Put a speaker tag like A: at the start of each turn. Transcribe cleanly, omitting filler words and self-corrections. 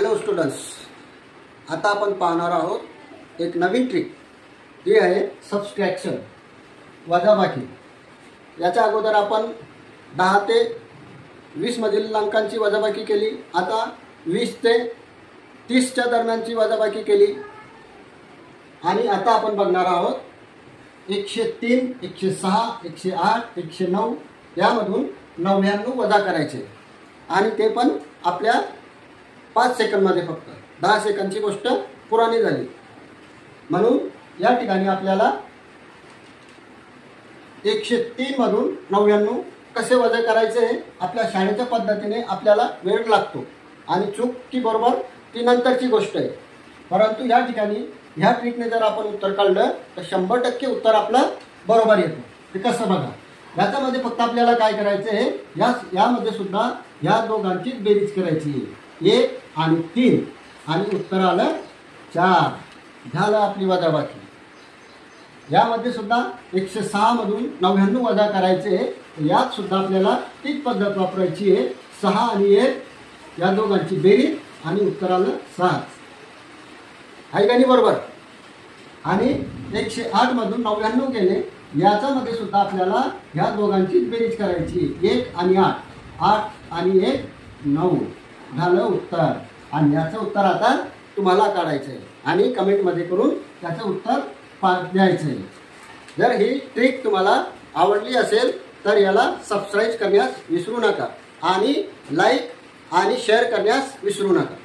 A: Hello students, आता आपण पाहणार आहोत एक नवीन ट्रिक. जी आहे सबस्ट्रॅक्शन, वजाबाकी. याच्या अगोदर आपण 10 ते 20 मधील अंकांची वजाबाकी केली. आता 20 ते 30च्या दरम्यानची वजाबाकी केली. आणि आता आपण बघणार आहोत 103, 106, 108, 109 यामधून 99 वजा करायचे. आणि ते पण आपल्या 5 सेकंदमध्ये. फक्त 10 सेकंदची गोष्ट पुराणी झाली. म्हणून या ठिकाणी आपल्याला 103 मधून 99 कसे वजा करायचे आपल्या शाळेच्या पद्धतीने आपल्याला वेळ लागतो. आणि चूक की बरोबर ती नंतरची गोष्ट आहे. परंतु या ठिकाणी ह्या ट्रिकने जर आपण उत्तर काढलं तर 100% उत्तर आपलं बरोबर येतं. ते कसं बघा. याच्यामध्ये फक्त आपल्याला काय करायचं आहे, यामध्ये सुद्धा या दोघांची बेरीज करायची आहे. 1 आणि 3 आणि उत्तर आलं 4. झालं आपली वजाबाकी. यामध्ये सुद्धा 106 मधून 99 वजा करायचे. यात सुद्धा आपल्याला तीच पद्धत वापरायची आहे. 6 आणि 1 या दोघांची बेरीज आणि उत्तर आलं 7. आहे का नाही बरोबर. आणि 108 मधून 99 गेले. याच्यामध्ये सुद्धा आपल्याला ह्या दोघांची बेरीज करायची. 1 आणि 8, 8 आणि 1 9. झालं उत्तर. आणि याचं उत्तर आता तुम्हाला काढायचं आहे आणि कमेंटमध्ये करून त्याचं उत्तर द्यायचं आहे. जर ही ट्रिक तुम्हाला आवडली असेल तर याला सबस्क्राईब करण्यास विसरू नका आणि लाईक आणि शेअर करण्यास विसरू नका.